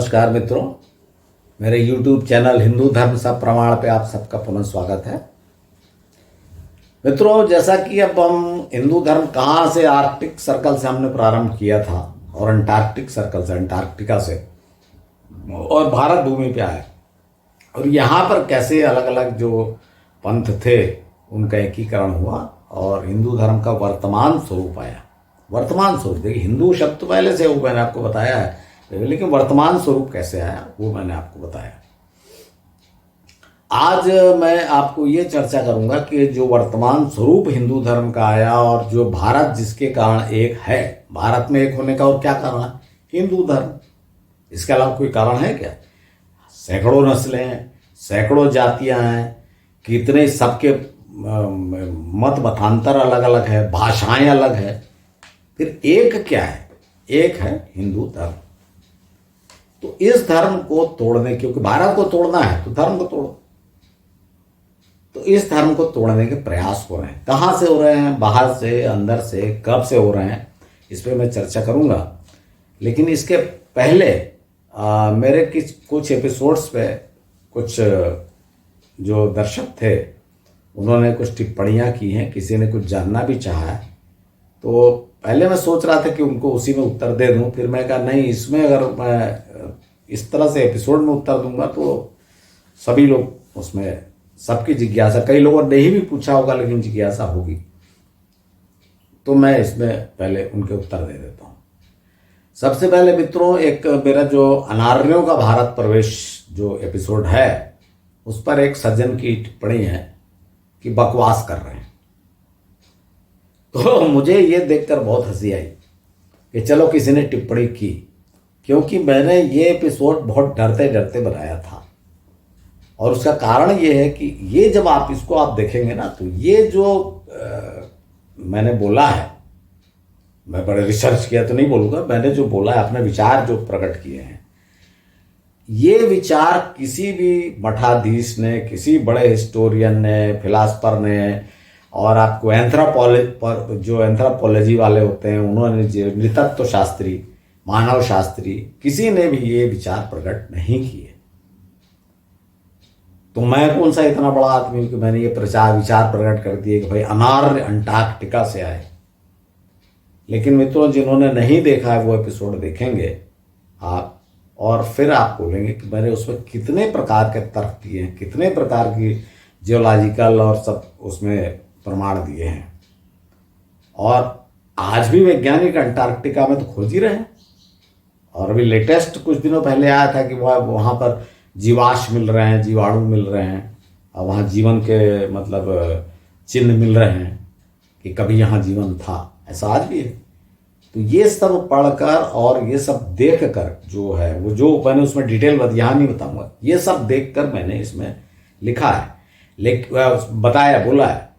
नमस्कार मित्रों, मेरे YouTube चैनल हिंदू धर्म सब प्रमाण पे आप सबका पुनः स्वागत है। मित्रों, जैसा कि अब हम हिंदू धर्म कहाँ से आर्कटिक सर्कल से हमने प्रारंभ किया था और अंटार्कटिक सर्कल से, अंटार्कटिका से और भारत भूमि पे आए और यहाँ पर कैसे अलग अलग जो पंथ थे उनका एकीकरण हुआ और हिंदू धर्म का वर्तमान स्वरूप आया। वर्तमान स्वरूप, देखिए हिंदू शब्द तो पहले से वो मैंने आपको बताया है, लेकिन वर्तमान स्वरूप कैसे आया वो मैंने आपको बताया। आज मैं आपको ये चर्चा करूंगा कि जो वर्तमान स्वरूप हिंदू धर्म का आया और जो भारत जिसके कारण एक है, भारत में एक होने का और क्या कारण है? हिंदू धर्म। इसके अलावा कोई कारण है क्या? सैकड़ों नस्लें हैं, सैकड़ों जातियां हैं, कितने सबके मत मतांतर अलग अलग है, भाषाएं अलग है, फिर एक क्या है? एक है हिंदू धर्म। तो इस धर्म को तोड़ने, क्योंकि भारत को तोड़ना है तो धर्म को तोड़ो, तो इस धर्म को तोड़ने के प्रयास हो रहे हैं। कहाँ से हो रहे हैं? बाहर से, अंदर से, कब से हो रहे हैं, इस पर मैं चर्चा करूंगा। लेकिन इसके पहले मेरे कुछ एपिसोड्स पे कुछ जो दर्शक थे उन्होंने कुछ टिप्पणियां की हैं, किसी ने कुछ जानना भी चाहा है। तो पहले मैं सोच रहा था कि उनको उसी में उत्तर दे दूं, फिर मैं कहा नहीं, इसमें अगर मैं इस तरह से एपिसोड में उत्तर दूंगा तो सभी लोग उसमें, सबकी जिज्ञासा, कई लोगों ने नहीं भी पूछा होगा लेकिन जिज्ञासा होगी, तो मैं इसमें पहले उनके उत्तर दे देता हूं। सबसे पहले मित्रों, एक मेरा जो अनार्यों का भारत प्रवेश जो एपिसोड है उस पर एक सज्जन की टिप्पणी है कि बकवास कर रहे हैं। तो मुझे ये देखकर बहुत हंसी आई कि चलो किसी ने टिप्पणी की, क्योंकि मैंने ये एपिसोड बहुत डरते डरते बनाया था। और उसका कारण ये है कि ये जब आप इसको आप देखेंगे ना, तो ये जो मैंने बोला है, मैं बड़े रिसर्च किया तो नहीं बोलूँगा, मैंने जो बोला है, अपने विचार जो प्रकट किए हैं, ये विचार किसी भी मठाधीश ने, किसी बड़े हिस्टोरियन ने, फिलासफर ने, और आपको एंथ्रोपोलॉजी वाले होते हैं उन्होंने, नृतत्व शास्त्री, मानव शास्त्री, किसी ने भी ये विचार प्रकट नहीं किए। तो मैं कौन सा इतना बड़ा आदमी कि मैंने ये विचार प्रकट कर दिए कि भाई अनार्य अंटार्कटिका से आए। लेकिन मित्रों, जिन्होंने नहीं देखा है वो एपिसोड देखेंगे आप, और फिर आप बोलेंगे कि मैंने उसमें कितने प्रकार के तर्क दिए हैं, कितने प्रकार की जियोलॉजिकल और सब उसमें प्रमाण दिए हैं। और आज भी वैज्ञानिक अंटार्कटिका में तो खोज ही रहे हैं। और अभी लेटेस्ट कुछ दिनों पहले आया था कि वहाँ पर जीवाश्म मिल रहे हैं, जीवाणु मिल रहे हैं, और वहाँ जीवन के मतलब चिन्ह मिल रहे हैं कि कभी यहाँ जीवन था, ऐसा आज भी है। तो ये सब पढ़कर और ये सब देखकर जो है, वो जो मैंने उसमें डिटेल यहाँ नहीं बताऊंगा, ये सब देखकर मैंने इसमें लिखा है, बताया, बोला है।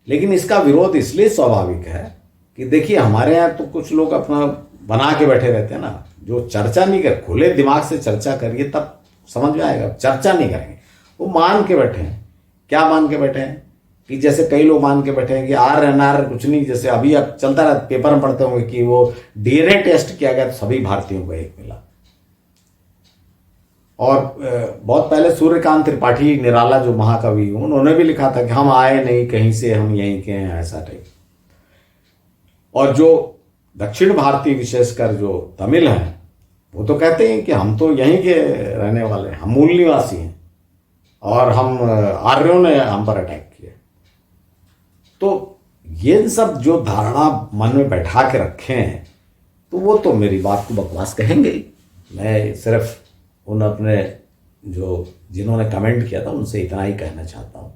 लेकिन इसका विरोध इसलिए स्वाभाविक है कि देखिए हमारे यहाँ तो कुछ लोग अपना बना के बैठे रहते हैं ना, जो चर्चा नहीं कर, खुले दिमाग से चर्चा करिए तब समझ में आएगा। चर्चा नहीं करेंगे, वो मान के बैठे हैं। क्या मान के बैठे हैं? कि जैसे कई लोग मान के बैठे हैं कि आर्य अनार्य कुछ नहीं, जैसे अभी अब चलता रहा, पेपर में पढ़ते होंगे कि वो डीएनए टेस्ट किया गया तो सभी भारतीयों को एक मिला। और बहुत पहले सूर्यकांत त्रिपाठी निराला जो महाकवि, उन्होंने भी लिखा था कि हम आए नहीं कहीं से, हम यहीं के हैं, ऐसा टाइप। और जो दक्षिण भारतीय विशेषकर जो तमिल हैं वो तो कहते हैं कि हम तो यहीं के रहने वाले हैं, हम मूल निवासी हैं और हम आर्यों ने हम पर अटैक किया। तो ये सब जो धारणा मन में बैठा के रखे हैं, तो वो तो मेरी बात को बकवास कहेंगे ही। मैं सिर्फ उन अपने जो जिन्होंने कमेंट किया था उनसे इतना ही कहना चाहता हूँ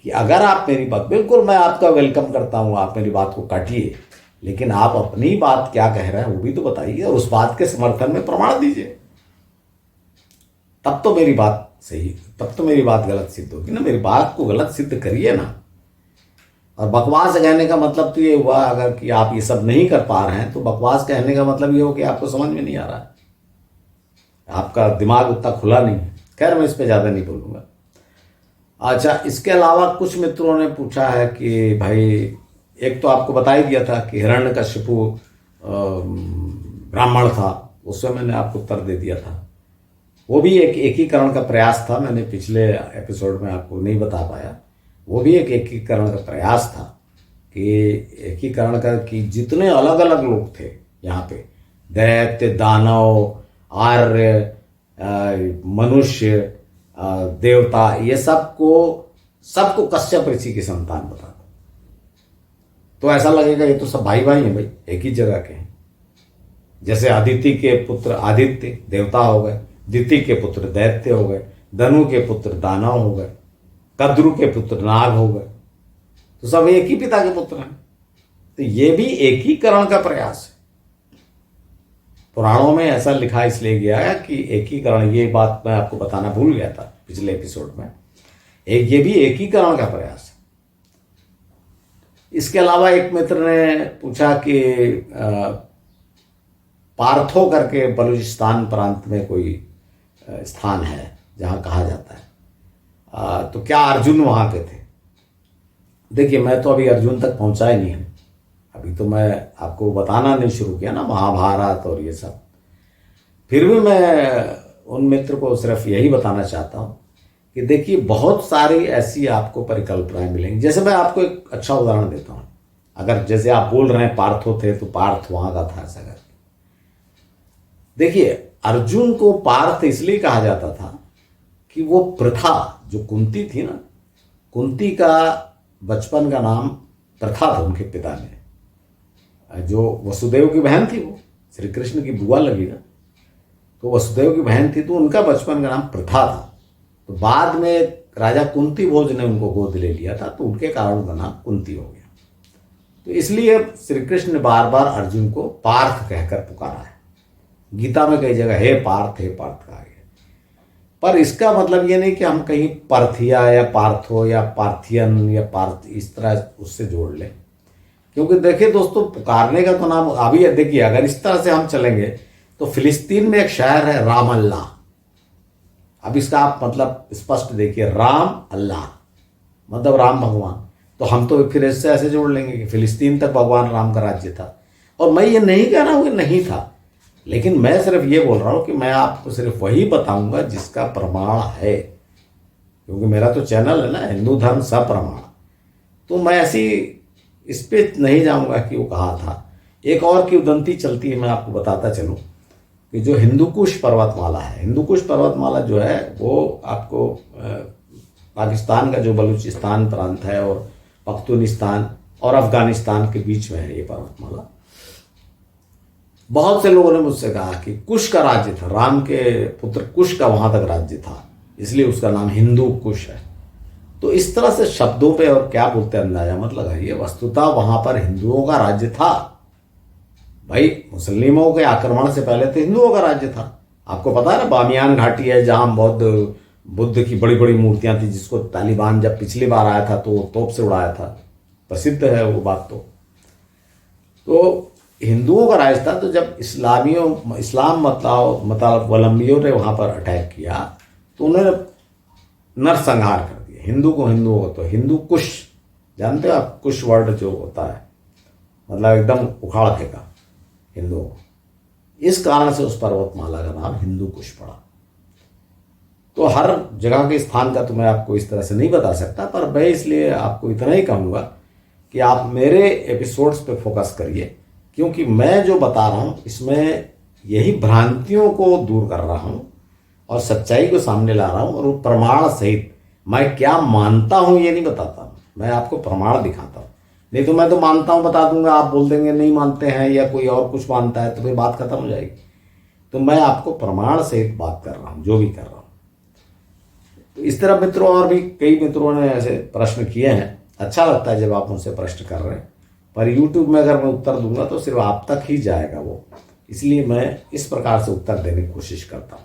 कि अगर आप मेरी बात, बिल्कुल मैं आपका वेलकम करता हूँ, आप मेरी बात को काटिए, लेकिन आप अपनी बात क्या कह रहे हैं वो भी तो बताइए और उस बात के समर्थन में प्रमाण दीजिए। तब तो मेरी बात सही, तब तो मेरी बात गलत सिद्ध होगी ना। मेरी बात को गलत सिद्ध करिए ना। और बकवास कहने का मतलब तो ये हुआ, अगर कि आप ये सब नहीं कर पा रहे हैं तो बकवास कहने का मतलब ये हो कि आपको समझ में नहीं आ रहा है, आपका दिमाग उतना खुला नहीं है। खैर, मैं इस पर ज़्यादा नहीं बोलूँगा। अच्छा, इसके अलावा कुछ मित्रों ने पूछा है कि भाई, एक तो आपको बता ही दिया था कि हिरण्यकशिपु ब्राह्मण था, उसमें मैंने आपको उत्तर दे दिया था। वो भी एक एकीकरण का प्रयास था, मैंने पिछले एपिसोड में आपको नहीं बता पाया। वो भी एक एकीकरण का प्रयास था कि एकीकरण का, कि जितने अलग अलग लोग थे यहाँ पे, दैत्य, दानव, आर्य, मनुष्य, देवता, ये सबको कश्यप ऋषि की संतान बता दो तो ऐसा लगेगा ये तो सब भाई भाई हैं भाई, एक ही जगह के हैं। जैसे अदिति के पुत्र आदित्य देवता हो गए, दिति के पुत्र दैत्य हो गए, धनु के पुत्र दानव हो गए, कद्रु के पुत्र नाग हो गए, तो सब एक ही पिता के पुत्र हैं। तो ये भी एकीकरण का प्रयास है। पुराणों में ऐसा लिखा इसलिए गया है कि एकीकरण, ये बात मैं आपको बताना भूल गया था पिछले एपिसोड में, ये भी एकीकरण का प्रयास है। इसके अलावा एक मित्र ने पूछा कि पार्थो करके बलूचिस्तान प्रांत में कोई स्थान है जहां कहा जाता है, तो क्या अर्जुन वहां के थे? देखिए, मैं तो अभी अर्जुन तक पहुंचा ही नहीं हूं। अभी तो मैं आपको बताना नहीं शुरू किया ना महाभारत और ये सब। फिर भी मैं उन मित्र को सिर्फ यही बताना चाहता हूं कि देखिए, बहुत सारी ऐसी आपको परिकल्पनाएं मिलेंगी। जैसे मैं आपको एक अच्छा उदाहरण देता हूं। अगर जैसे आप बोल रहे हैं पार्थो थे, तो पार्थ वहां का था ऐसा करके। देखिए, अर्जुन को पार्थ इसलिए कहा जाता था कि वो प्रथा, जो कुंती थी ना, कुंती का बचपन का नाम प्रथा था उनके पिता ने। जो वसुदेव की बहन थी, वो श्री कृष्ण की बुआ लगी ना, तो वसुदेव की बहन थी, तो उनका बचपन का नाम प्रथा था। तो बाद में राजा कुंती भोज ने उनको गोद ले लिया था, तो उनके कारण उनका नाम कुंती हो गया। तो इसलिए श्री कृष्ण ने बार बार अर्जुन को पार्थ कहकर पुकारा है। गीता में कई जगह हे पार्थ कहा गया। पर इसका मतलब ये नहीं कि हम कहीं पार्थिया या पार्थो या पार्थियन या पार्थ इस तरह उससे जोड़ लें। क्योंकि देखिए दोस्तों, पुकारने का तो नाम अभी देखिए, अगर इस तरह से हम चलेंगे तो फिलिस्तीन में एक शहर है राम अल्लाह। अब इसका आप मतलब स्पष्ट देखिए, राम अल्लाह मतलब राम भगवान। तो हम तो फिर इससे ऐसे जोड़ लेंगे कि फिलिस्तीन तक भगवान राम का राज्य था। और मैं ये नहीं कह रहा हूं कि नहीं था, लेकिन मैं सिर्फ ये बोल रहा हूं कि मैं आपको सिर्फ वही बताऊंगा जिसका प्रमाण है। क्योंकि मेरा तो चैनल है ना, हिंदू धर्म सप्रमाण। तो मैं ऐसी इस पे नहीं जाऊंगा कि वो कहा था। एक और की उदंती चलती है, मैं आपको बताता चलूं कि जो हिंदुकुश पर्वतमाला है, हिंदुकुश पर्वतमाला जो है वो आपको पाकिस्तान का जो बलूचिस्तान प्रांत है और पख्तूनिस्तान और अफगानिस्तान के बीच में है ये पर्वतमाला। बहुत से लोगों ने मुझसे कहा कि कुश का राज्य था, राम के पुत्र कुश का वहां तक राज्य था, इसलिए उसका नाम हिंदू कुश है। तो इस तरह से शब्दों पे और क्या बोलते हैं अंदाजा मत लगाइए। वस्तुतः वहां पर हिंदुओं का राज्य था भाई। मुस्लिमों के आक्रमण से पहले तो हिंदुओं का राज्य था। आपको पता है ना, बामियान घाटी है जहां बुद्ध की बड़ी बड़ी मूर्तियां थी, जिसको तालिबान जब पिछली बार आया था तो तोप से उड़ाया था। प्रसिद्ध है वो बात। तो हिंदुओं का राज था। तो जब इस्लाम मतवलंबियों ने वहां पर अटैक किया तो उन्होंने नरसंहार कर दिया हिंदुओं को। तो हिंदू कुश, जानते हो आप, कुश वर्ड जो होता है मतलब एकदम उखाड़ फेंका हिंदुओं को। इस कारण से उस पर्वतमाला का नाम हिंदू कुश पड़ा। तो हर जगह के स्थान का तो मैं आपको इस तरह से नहीं बता सकता, पर मैं इसलिए आपको इतना ही कहूंगा कि आप मेरे एपिसोड्स पे फोकस करिए, क्योंकि मैं जो बता रहा हूं इसमें यही भ्रांतियों को दूर कर रहा हूं और सच्चाई को सामने ला रहा हूं। और वो प्रमाण सहित मैं क्या मानता हूं ये नहीं बताता, मैं आपको प्रमाण दिखाता हूं। नहीं तो मैं तो मानता हूं बता दूंगा, आप बोल देंगे नहीं मानते हैं या कोई और कुछ मानता है, तो फिर बात खत्म हो जाएगी। तो मैं आपको प्रमाण सहित बात कर रहा हूं, जो भी कर रहा हूं। तो इस तरह मित्रों, और भी कई मित्रों ने ऐसे प्रश्न किए हैं। अच्छा लगता है जब आप मुझसे प्रश्न कर रहे हैं, पर YouTube में अगर मैं उत्तर दूंगा तो सिर्फ आप तक ही जाएगा वो, इसलिए मैं इस प्रकार से उत्तर देने की कोशिश करता हूं।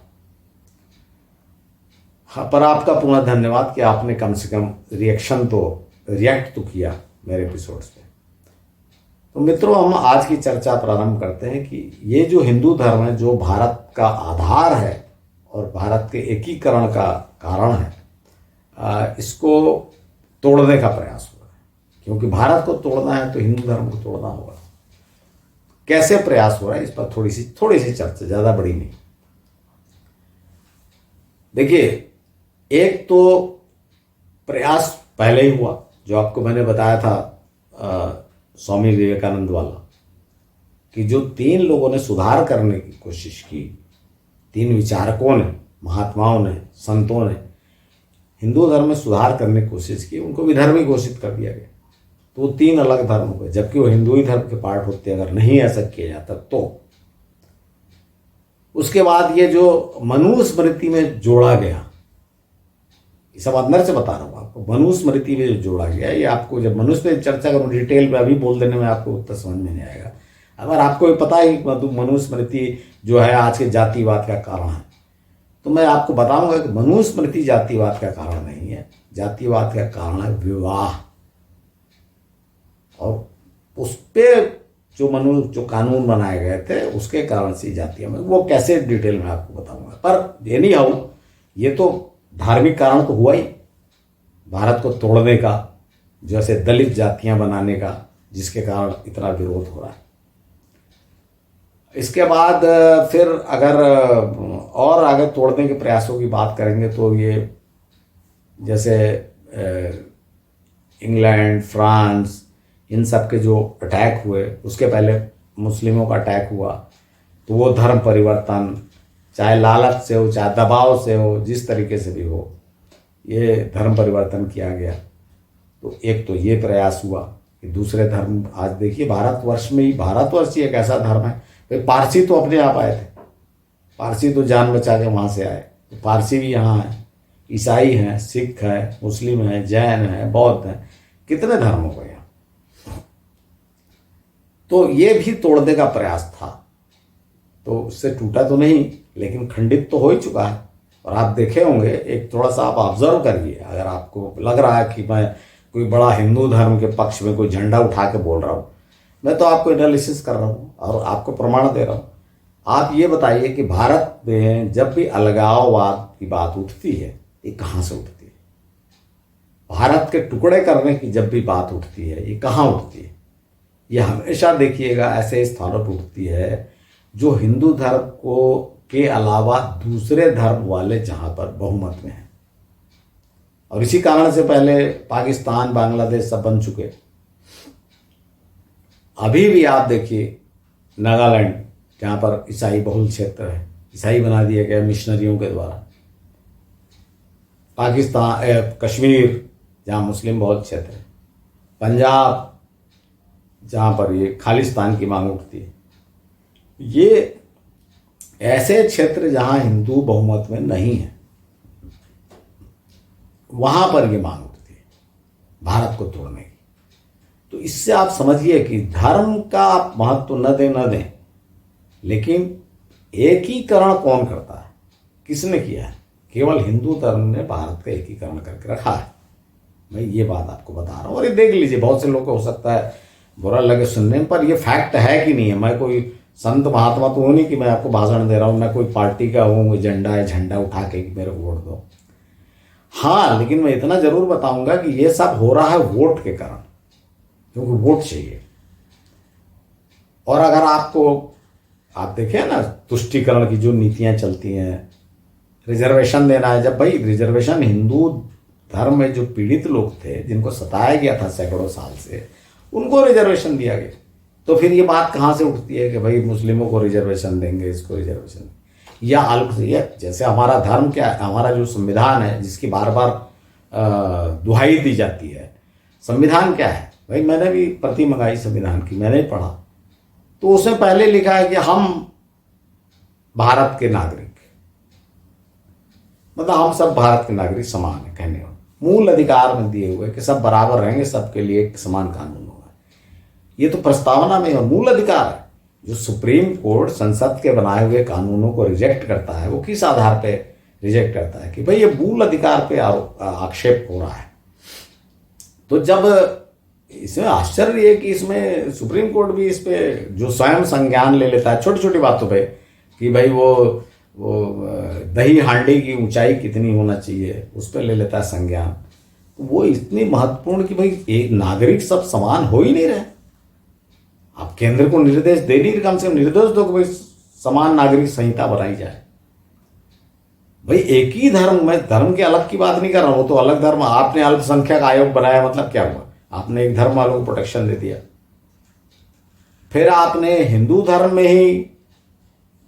हाँ, पर आपका पूर्ण धन्यवाद कि आपने कम से कम रिएक्ट तो किया मेरे एपिसोड्स पे। तो मित्रों, हम आज की चर्चा प्रारंभ करते हैं कि ये जो हिंदू धर्म है, जो भारत का आधार है और भारत के एकीकरण का कारण है, इसको तोड़ने का प्रयास हुआ है। क्योंकि भारत को तोड़ना है तो हिंदू धर्म को तोड़ना होगा। कैसे प्रयास हो रहा है इस पर थोड़ी सी चर्चा, ज़्यादा बड़ी नहीं। देखिए, एक तो प्रयास पहले ही हुआ जो आपको मैंने बताया था, स्वामी विवेकानंद वाला, कि जो 3 लोगों ने सुधार करने की कोशिश की, 3 विचारकों ने, महात्माओं ने, संतों ने हिंदू धर्म में सुधार करने की कोशिश की, उनको विधर्मी घोषित कर दिया गया। तो वो 3 अलग धर्म हो गए, जबकि वो हिंदू ही धर्म के पार्ट होते अगर नहीं ऐसा किया जाता तो। उसके बाद ये जो मनुस्मृति में जोड़ा गया, ये सब अंदर से बता रहा हूँ आपको, मनुस्मृति में जो जोड़ा गया, ये आपको जब मनुष्य पे चर्चा करूँ डिटेल में, अभी बोल देने में आपको उत्तर समझ में नहीं आएगा। अगर आपको ये पता ही मनुस्मृति जो है आज के जातिवाद का कारण है, तो मैं आपको बताऊंगा कि मनुस्मृति जातिवाद का कारण नहीं है। जातिवाद का कारण है विवाह, और उस पे जो कानून बनाए गए थे उसके कारण से जातियां में, वो कैसे डिटेल में आपको बताऊंगा। पर एनी हाउ, ये तो धार्मिक कारण तो हुआ ही, भारत को तोड़ने का, जैसे दलित जातियां बनाने का, जिसके कारण इतना विरोध हो रहा है। इसके बाद फिर अगर और आगे तोड़ने के प्रयासों की बात करेंगे तो ये जैसे इंग्लैंड, फ्रांस, इन सब के जो अटैक हुए, उसके पहले मुस्लिमों का अटैक हुआ, तो वो धर्म परिवर्तन, चाहे लालच से हो, चाहे दबाव से हो, जिस तरीके से भी हो, ये धर्म परिवर्तन किया गया। तो एक तो ये प्रयास हुआ कि दूसरे धर्म, आज देखिए भारतवर्ष में ही, भारतवर्ष ही एक ऐसा धर्म है, भाई पारसी तो अपने आप आए थे, पारसी तो जान बचा के वहाँ से आए, तो पारसी भी यहाँ है, ईसाई हैं, सिख है, मुस्लिम है, जैन है, बौद्ध है, कितने धर्म हो गए। तो ये भी तोड़ने का प्रयास था, तो उससे टूटा तो नहीं लेकिन खंडित तो हो ही चुका है। और आप देखे होंगे, एक थोड़ा सा आप ऑब्जर्व करिए, अगर आपको लग रहा है कि मैं कोई बड़ा हिंदू धर्म के पक्ष में कोई झंडा उठा के बोल रहा हूँ, मैं तो आपको एनालिसिस कर रहा हूँ और आपको प्रमाण दे रहा हूँ। आप ये बताइए कि भारत में जब भी अलगाववाद की बात उठती है, ये कहाँ से उठती है? भारत के टुकड़े करने की जब भी बात उठती है, ये कहाँ उठती है? ये हमेशा देखिएगा ऐसे स्थानों पर उठती है जो हिंदू धर्म को के अलावा दूसरे धर्म वाले जहां पर बहुमत में हैं। और इसी कारण से पहले पाकिस्तान, बांग्लादेश सब बन चुके। अभी भी आप देखिए नागालैंड, जहां पर ईसाई बहुल क्षेत्र है, ईसाई बना दिया गया मिशनरियों के द्वारा। पाकिस्तान, कश्मीर जहां मुस्लिम बहुल क्षेत्र है, पंजाब जहां पर ये खालिस्तान की मांग उठती है, ये ऐसे क्षेत्र जहां हिंदू बहुमत में नहीं है, वहां पर ये मांग उठती है भारत को तोड़ने की। तो इससे आप समझिए कि धर्म का आप महत्व न दें, लेकिन एकीकरण कौन करता है, किसने किया है? केवल हिंदू धर्म ने भारत का एकीकरण करके रखा है। मैं ये बात आपको बता रहा हूं, और ये देख लीजिए, बहुत से लोग को हो सकता है बुरा लगे सुनने पर, ये फैक्ट है कि नहीं है। मैं कोई संत महात्मा तो हूं नहीं कि मैं आपको भाषण दे रहा हूं, मैं कोई पार्टी का हूं, झंडा उठा के कि मेरे को वोट दो। हाँ, लेकिन मैं इतना जरूर बताऊंगा कि ये सब हो रहा है वोट के कारण, क्योंकि वोट चाहिए। और अगर आप देखें ना, तुष्टीकरण की जो नीतियां चलती हैं, रिजर्वेशन देना है, जब भाई रिजर्वेशन हिंदू धर्म में जो पीड़ित लोग थे, जिनको सताया गया था सैकड़ों साल से, उनको रिजर्वेशन दिया गया, तो फिर ये बात कहाँ से उठती है कि भाई मुस्लिमों को रिजर्वेशन देंगे, इसको रिजर्वेशन, या अल्पसंख्यक? जैसे हमारा धर्म क्या है, हमारा जो संविधान है, जिसकी बार बार दुहाई दी जाती है, संविधान क्या है भाई? मैंने भी प्रति मंगाई संविधान की, मैंने ही पढ़ा, तो उसमें पहले लिखा है कि हम भारत के नागरिक, मतलब हम सब भारत के नागरिक समान है, कहने को मूल अधिकार में दिए हुए कि सब बराबर रहेंगे, सबके लिए एक समान कानून होगा। ये तो प्रस्तावना में और मूल अधिकार है। जो सुप्रीम कोर्ट संसद के बनाए हुए कानूनों को रिजेक्ट करता है, वो किस आधार पे रिजेक्ट करता है? कि भाई ये मूल अधिकार पे आक्षेप हो रहा है। तो जब इसमें आश्चर्य है कि इसमें सुप्रीम कोर्ट भी इस पे जो स्वयं संज्ञान ले लेता है छोटी छोटी बातों पे, कि भाई वो दही हांडी की ऊंचाई कितनी होना चाहिए, उस पर ले लेता है संज्ञान। वो इतनी महत्वपूर्ण कि भाई एक नागरिक सब समान हो ही नहीं रहे। आप केंद्र को निर्देश दे नहीं, कम से कम निर्देश दो कि भाई समान नागरिक संहिता बनाई जाए। भाई एक ही धर्म, मैं धर्म के अलग की बात नहीं कर रहा हूं, वो तो अलग धर्म। आपने अल्पसंख्यक आयोग बनाया, मतलब क्या हुआ? आपने एक धर्म वालों को प्रोटेक्शन दे दिया। फिर आपने हिंदू धर्म में ही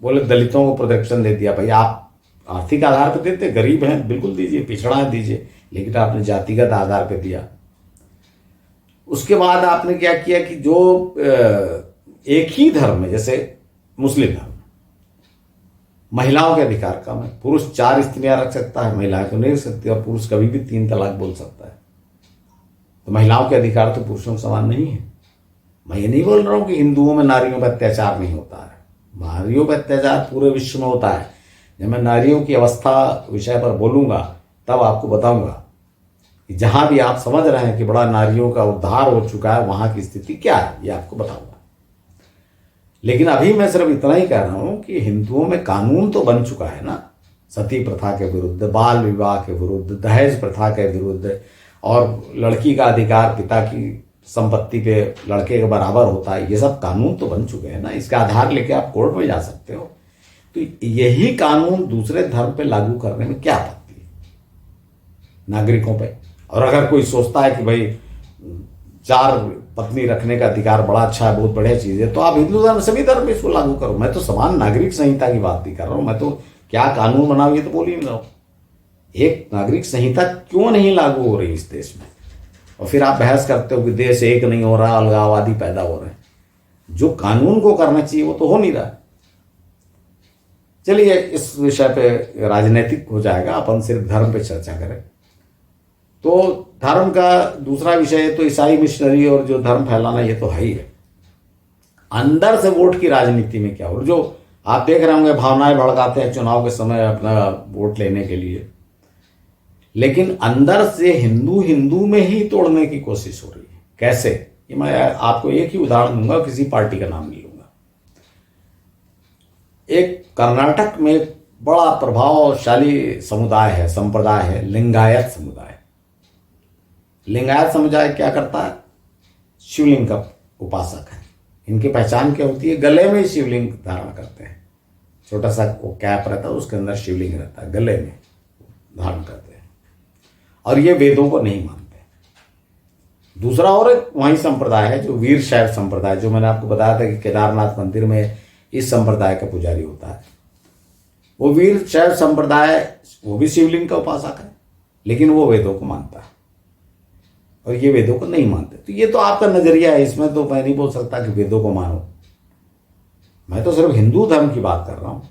बोले दलितों को प्रोटेक्शन दे दिया। भाई आप आर्थिक आधार पर देते, गरीब हैं बिल्कुल दीजिए, पिछड़ा है दीजिए, लेकिन आपने जातिगत आधार पर दिया। उसके बाद आपने क्या किया कि जो एक ही धर्म में, जैसे मुस्लिम धर्म, महिलाओं के अधिकार कम है, पुरुष 4 स्त्रियां रख सकता है, महिलाएं तो नहीं रख सकती, और पुरुष कभी भी 3 तलाक बोल सकता है। तो महिलाओं के अधिकार तो पुरुषों के समान नहीं है। मैं ये नहीं बोल रहा हूं कि हिंदुओं में नारियों पर अत्याचार नहीं होता है, नारियों पर अत्याचार पूरे विश्व में होता है। जब मैं नारियों की अवस्था विषय पर बोलूंगा तब आपको बताऊंगा कि जहां भी आप समझ रहे हैं कि बड़ा नारियों का उद्धार हो चुका है, वहां की स्थिति क्या है, ये आपको बताऊंगा। लेकिन अभी मैं सिर्फ इतना ही कह रहा हूं कि हिंदुओं में कानून तो बन चुका है ना, सती प्रथा के विरुद्ध, बाल विवाह के विरुद्ध, दहेज प्रथा के विरुद्ध, और लड़की का अधिकार पिता की संपत्ति पे लड़के के बराबर होता है। ये सब कानून तो बन चुके हैं ना, इसका आधार लेके आप कोर्ट में जा सकते हो। तो यही कानून दूसरे धर्म पे लागू करने में क्या आपत्ति है नागरिकों पे? और अगर कोई सोचता है कि भाई 4 पत्नी रखने का अधिकार बड़ा अच्छा है, बहुत बढ़िया चीज है, तो आप हिंदू धर्म सभी धर्म में इसको लागू करो। मैं तो समान नागरिक संहिता की बात नहीं कर रहा हूं, मैं तो क्या कानून बनाओ ये तो बोल ही नहीं रहा हूं। एक नागरिक संहिता क्यों नहीं लागू हो रही इस देश में? और फिर आप बहस करते हो कि देश एक नहीं हो रहा, अलगाववादी पैदा हो रहे हैं। जो कानून को करना चाहिए वो तो हो नहीं रहा। चलिए इस विषय पे राजनीतिक हो जाएगा, अपन सिर्फ धर्म पे चर्चा करें। तो धर्म का दूसरा विषय है तो ईसाई मिशनरी और जो धर्म फैलाना, ये तो है ही है। अंदर से वोट की राजनीति में क्या हो, जो आप देख रहे होंगे भावनाएं भड़काते हैं चुनाव के समय अपना वोट लेने के लिए, लेकिन अंदर से हिंदू हिंदू में ही तोड़ने की कोशिश हो रही है। कैसे? ये मैं आपको एक ही उदाहरण दूंगा, किसी पार्टी का नाम नहीं लूंगा। एक कर्नाटक में बड़ा प्रभावशाली समुदाय है, संप्रदाय है, लिंगायत समुदाय। लिंगायत समुदाय क्या करता है? शिवलिंग का उपासक है। इनकी पहचान क्या होती है? गले में शिवलिंग धारण करते हैं, छोटा सा वो कैप रहता है, उसके अंदर शिवलिंग रहता है, गले में धारण करते हैं, और ये वेदों को नहीं मानते। दूसरा और एक वही संप्रदाय है जो वीर शैव संप्रदाय, जो मैंने आपको बताया था कि केदारनाथ मंदिर में इस संप्रदाय का पुजारी होता है। वो वीर शैव संप्रदाय, वो भी शिवलिंग का उपासक है, लेकिन वो वेदों को मानता है और ये वेदों को नहीं मानते। तो ये तो आपका नजरिया है, इसमें तो मैं नहीं बोल सकता कि वेदों को मानो। मैं तो सिर्फ हिंदू धर्म की बात कर रहा हूं।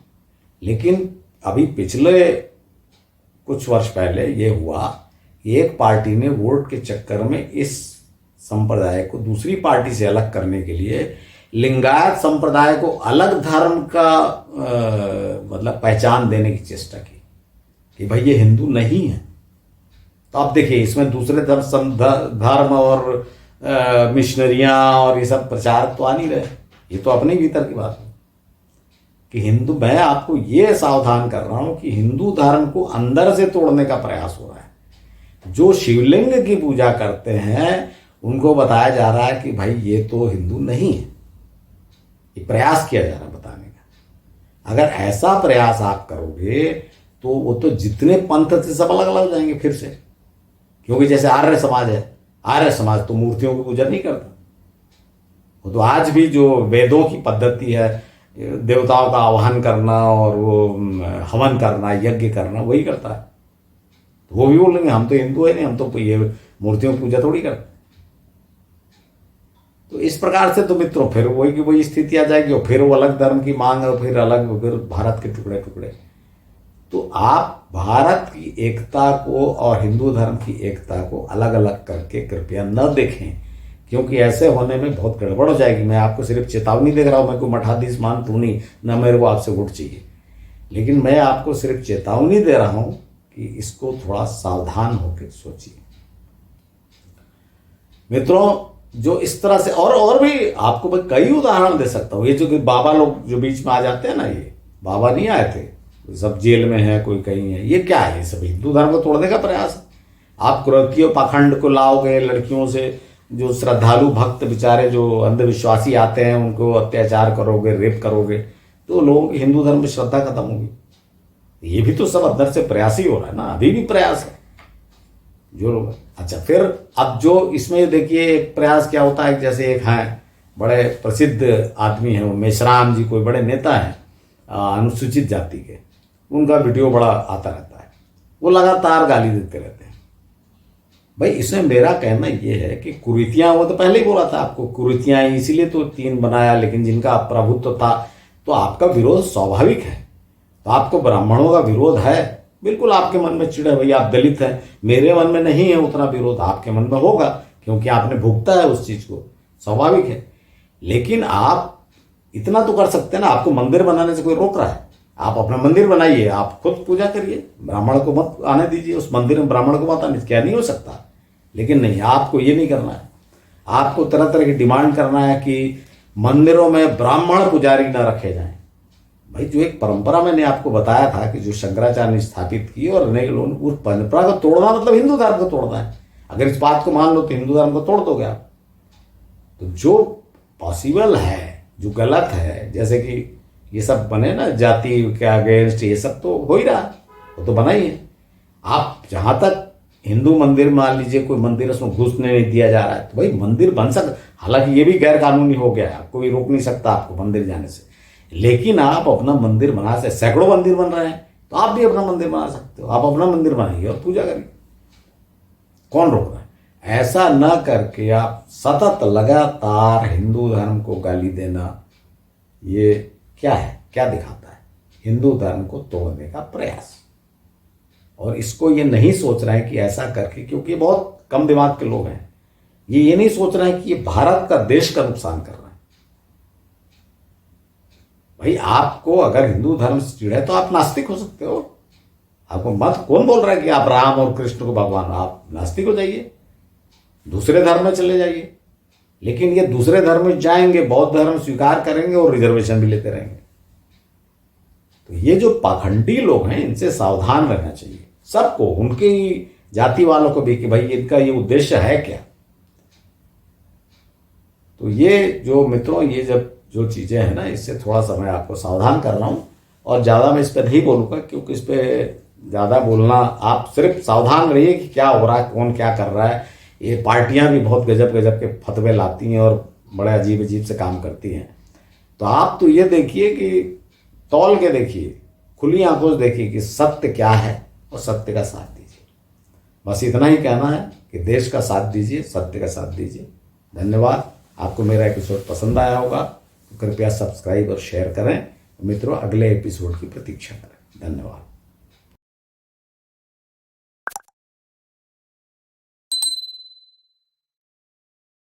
लेकिन अभी पिछले कुछ वर्ष पहले ये हुआ कि एक पार्टी ने वोट के चक्कर में इस संप्रदाय को दूसरी पार्टी से अलग करने के लिए लिंगायत संप्रदाय को अलग धर्म का मतलब पहचान देने की चेष्टा की कि भाई ये हिंदू नहीं है। तो आप देखिए इसमें दूसरे धर्म और मिशनरियां और ये सब प्रचार तो आ नहीं रहे। ये तो अपने भीतर की बात है कि हिंदू, मैं आपको ये सावधान कर रहा हूं कि हिंदू धर्म को अंदर से तोड़ने का प्रयास हो रहा है। जो शिवलिंग की पूजा करते हैं उनको बताया जा रहा है कि भाई ये तो हिंदू नहीं है। ये प्रयास किया जा रहा है बताने का। अगर ऐसा प्रयास आप करोगे तो वो तो जितने पंथ थे सब अलग अलग हो जाएंगे फिर से। क्योंकि जैसे आर्य समाज है, आर्य समाज तो मूर्तियों की पूजा नहीं करता। वो तो आज भी जो वेदों की पद्धति है, देवताओं का आह्वान करना और वो हवन करना, यज्ञ करना, वही करता है। तो वो भी बोलेंगे हम तो हिंदू है नहीं, हम तो ये मूर्तियों की पूजा थोड़ी करते। तो इस प्रकार से तो मित्रों फिर वही की वही स्थिति आ जाएगी और फिर वो अलग धर्म की मांग और फिर अलग, फिर भारत के टुकड़े टुकड़े। तो आप भारत की एकता को और हिंदू धर्म की एकता को अलग अलग करके कृपया न देखें, क्योंकि ऐसे होने में बहुत गड़बड़ हो जाएगी। मैं आपको सिर्फ चेतावनी दे रहा हूं, मैं कोई मठाधीश मान तू नहीं, न मेरे को आपसे वोट चाहिए, लेकिन मैं आपको सिर्फ चेतावनी दे रहा हूं कि इसको थोड़ा सावधान होकर सोचिए मित्रों। जो इस तरह से और भी आपको मैं कई उदाहरण दे सकता हूं। ये जो बाबा लोग जो बीच में आ जाते हैं ना, ये बाबा नहीं आए थे, सब जेल में है, कोई कहीं है, ये क्या है? ये सब हिंदू धर्म को तोड़ने का प्रयास है। आप कुरीतियों पाखंड को लाओगे, लड़कियों से जो श्रद्धालु भक्त बेचारे जो अंधविश्वासी आते हैं उनको अत्याचार करोगे, रेप करोगे, तो लोगों की हिंदू धर्म में श्रद्धा खत्म होगी। ये भी तो सब अंदर से प्रयास ही हो रहा है ना, अभी भी प्रयास है जो लोग। अच्छा, फिर अब जो इसमें देखिए प्रयास क्या होता है, जैसे एक हैं बड़े प्रसिद्ध आदमी हैं, वो मेश्राम जी, कोई बड़े नेता हैं अनुसूचित जाति के, उनका वीडियो बड़ा आता रहता है, वो लगातार गाली देते रहते हैं। भाई इसमें मेरा कहना ये है कि कुरीतियां, वो तो पहले ही बोला था आपको, कुरीतियां इसीलिए तो 3 बनाया, लेकिन जिनका प्रभुत्व था, तो आपका विरोध स्वाभाविक है। तो आपको ब्राह्मणों का विरोध है, बिल्कुल आपके मन में चिढ़ है, भाई आप दलित हैं, मेरे मन में नहीं है उतना विरोध, आपके मन में होगा क्योंकि आपने भुगता है उस चीज को, स्वाभाविक है। लेकिन आप इतना तो कर सकते हैं ना, आपको मंदिर बनाने से कोई रोक रहा है, आप अपना मंदिर बनाइए, आप खुद पूजा करिए, ब्राह्मण को मत आने दीजिए उस मंदिर में, ब्राह्मण को मत आने, क्या नहीं हो सकता? लेकिन नहीं, आपको ये नहीं करना है। आपको तरह तरह की डिमांड करना है कि मंदिरों में ब्राह्मण पुजारी न रखे जाएं। भाई जो एक परंपरा मैंने आपको बताया था कि जो शंकराचार्य ने स्थापित की, और अनेक लोग, उस परंपरा को तोड़ना मतलब हिंदू धर्म को तोड़ना है। अगर इस बात को मान लो तो हिंदू धर्म को तोड़ दोगे आप। तो जो पॉसिबल है, जो गलत है, जैसे कि ये सब बने ना जाति के अगेंस्ट, ये सब तो हो ही रहा, वो तो बना ही है। आप जहां तक हिंदू मंदिर मान लीजिए, कोई मंदिर उसमें घुसने नहीं दिया जा रहा है, तो भाई मंदिर बन सकता, हालांकि ये भी गैर कानूनी हो गया है, कोई रोक नहीं सकता आपको मंदिर जाने से, लेकिन आप अपना मंदिर बना सकते। सैकड़ों मंदिर बन रहे हैं, तो आप भी अपना मंदिर बना सकते हो, आप अपना मंदिर बनाइए और पूजा करिए, कौन रोक रहा है? ऐसा न करके आप सतत लगातार हिंदू धर्म को गाली देना, ये क्या है, क्या दिखाता है? हिंदू धर्म को तोड़ने का प्रयास। और इसको ये नहीं सोच रहे हैं कि ऐसा करके, क्योंकि बहुत कम दिमाग के लोग हैं, ये नहीं सोच रहे हैं कि ये भारत का, देश का नुकसान कर रहा है। भाई आपको अगर हिंदू धर्म से चिढ़ है तो आप नास्तिक हो सकते हो, आपको मत, कौन बोल रहा है कि आप राम और कृष्ण को भगवान, आप नास्तिक हो जाइए, दूसरे धर्म में चले जाइए। लेकिन ये दूसरे धर्म में जाएंगे, बौद्ध धर्म स्वीकार करेंगे और रिजर्वेशन भी लेते रहेंगे। तो ये जो पाखंडी लोग हैं, इनसे सावधान रहना चाहिए सबको, उनकी जाति वालों को भी, कि भाई इनका ये उद्देश्य है क्या। तो ये जो मित्रों, ये जब जो चीजें हैं ना, इससे थोड़ा सा मैं आपको सावधान कर रहा हूं, और ज्यादा मैं इस पर नहीं बोलूंगा, क्योंकि इस पर ज्यादा बोलना, आप सिर्फ सावधान रहिए कि क्या हो रहा है, कौन क्या कर रहा है। ये पार्टियां भी बहुत गजब गजब के फतवे लाती हैं और बड़े अजीब अजीब से काम करती हैं। तो आप तो ये देखिए कि तौल के देखिए, खुली आंखों से देखिए कि सत्य क्या है, और सत्य का साथ दीजिए। बस इतना ही कहना है कि देश का साथ दीजिए, सत्य का साथ दीजिए। धन्यवाद। आपको मेरा एपिसोड पसंद आया होगा तो कृपया सब्सक्राइब और शेयर करें। मित्रों, अगले एपिसोड की प्रतीक्षा करें। धन्यवाद।